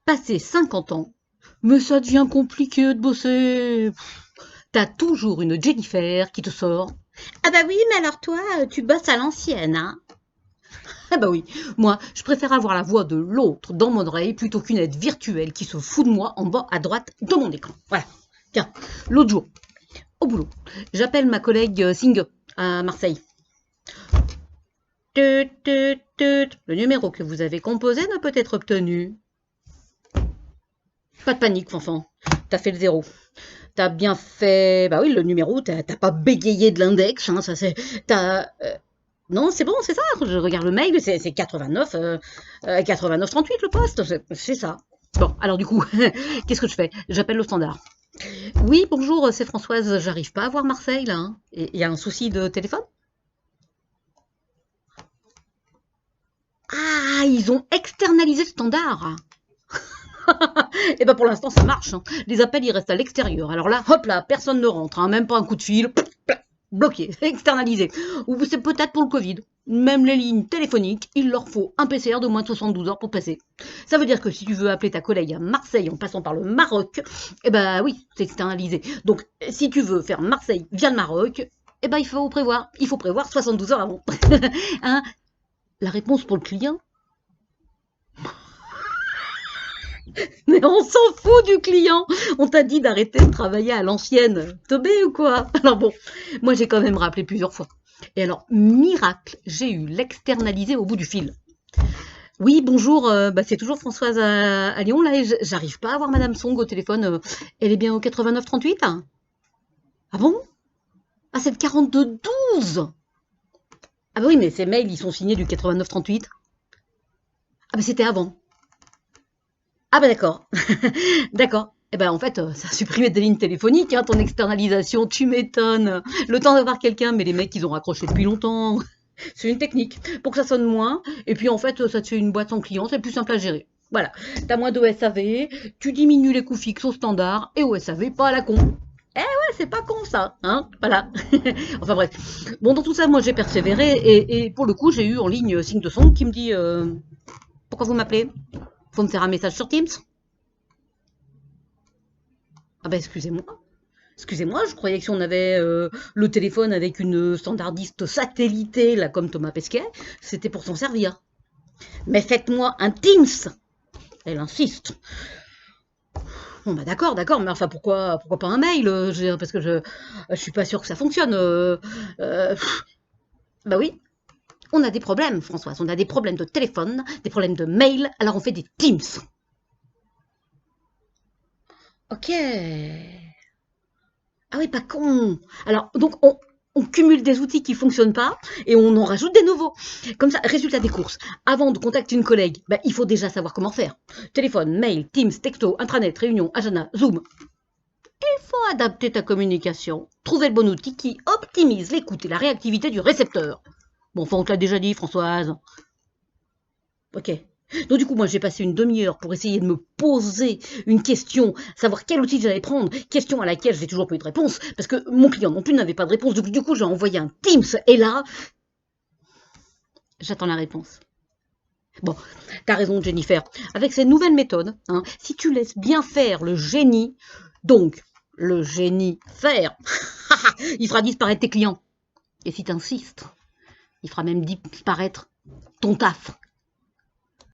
Passé 50 ans, mais ça devient compliqué de bosser. T'as toujours une Jennifer qui te sort. Ah bah oui, mais alors toi, tu bosses à l'ancienne, hein? Ah bah oui, moi, je préfère avoir la voix de l'autre dans mon oreille plutôt qu'une aide virtuelle qui se fout de moi en bas à droite de mon écran. Voilà. Tiens, l'autre jour, au boulot, j'appelle ma collègue Singe à Marseille. Tut, tut, tut. Le numéro que vous avez composé ne peut être obtenu. Pas de panique, Fanfan. T'as fait le zéro. T'as bien fait. Bah oui, le numéro, t'as pas bégayé de l'index, hein, ça c'est. T'as. Non, c'est bon, c'est ça. Je regarde le mail, c'est 89, 89 38 le poste, c'est ça. Bon, alors du coup, qu'est-ce que je fais? J'appelle le standard. Oui, bonjour, c'est Françoise, j'arrive pas à voir Marseille là, hein. Il y a un souci de téléphone? Ah, ils ont externalisé le standard. Et ben pour l'instant ça marche, hein. Les appels ils restent à l'extérieur. Alors là, hop là, personne ne rentre, hein. Même pas un coup de fil, bloqué, externalisé. Ou c'est peut-être pour le Covid. Même les lignes téléphoniques, il leur faut un PCR de moins de 72 heures pour passer. Ça veut dire que si tu veux appeler ta collègue à Marseille en passant par le Maroc, eh ben oui, c'est externalisé. Donc si tu veux faire Marseille via le Maroc, eh ben il faut prévoir 72 heures avant. Hein, la réponse pour le client, mais on s'en fout du client. On t'a dit d'arrêter de travailler à l'ancienne. Teubé ou quoi? Alors bon, moi j'ai quand même rappelé plusieurs fois. Et alors, miracle, j'ai eu l'externalisé au bout du fil. Oui, bonjour, c'est toujours Françoise à Lyon, là, et j'arrive pas à voir Madame Song au téléphone. Elle est bien au 89 38? Ah bon? Ah, c'est le 42 12. Ah bah oui, mais ces mails, ils sont signés du 89 38. Ah bah c'était avant. Ah bah d'accord. D'accord. Eh ben en fait, ça a supprimé des lignes téléphoniques, hein, ton externalisation, tu m'étonnes. Le temps d'avoir quelqu'un, mais les mecs, ils ont raccroché depuis longtemps. C'est une technique pour que ça sonne moins. Et puis en fait, ça te fait une boîte sans client, c'est plus simple à gérer. Voilà. T'as moins de SAV, tu diminues les coûts fixes au standard et au SAV, pas à la con. Eh ouais, c'est pas con ça, hein. Voilà. Enfin bref. Bon, dans tout ça, moi j'ai persévéré et pour le coup, j'ai eu en ligne signe de son qui me dit pourquoi vous m'appelez? Faut me faire un message sur Teams? Ah ben excusez-moi. Excusez-moi, je croyais que si on avait le téléphone avec une standardiste satellitée, là, comme Thomas Pesquet, c'était pour s'en servir. Mais faites-moi un Teams. Elle insiste. Bon bah d'accord, d'accord, mais enfin pourquoi pas un mail, parce que je suis pas sûre que ça fonctionne. Euh, bah oui, on a des problèmes, Françoise, on a des problèmes de téléphone, des problèmes de mail, alors on fait des Teams. Ok. Ah oui, pas con. Alors, donc, on cumule des outils qui fonctionnent pas et on en rajoute des nouveaux. Comme ça, résultat des courses. Avant de contacter une collègue, bah, il faut déjà savoir comment faire. Téléphone, mail, Teams, texto, intranet, réunion, agenda, Zoom. Il faut adapter ta communication. Trouver le bon outil qui optimise l'écoute et la réactivité du récepteur. Bon, enfin, on te l'a déjà dit, Françoise. Ok. Donc du coup, moi, j'ai passé une demi-heure pour essayer de me poser une question, savoir quel outil j'allais prendre, question à laquelle j'ai toujours pas eu de réponse, parce que mon client non plus n'avait pas de réponse. Donc du coup, j'ai envoyé un Teams, et là, j'attends la réponse. Bon, t'as raison, Jennifer. Avec ces nouvelles méthodes, hein, si tu laisses bien faire le génie, donc le génie faire, il fera disparaître tes clients. Et si t'insistes, il fera même disparaître ton taf.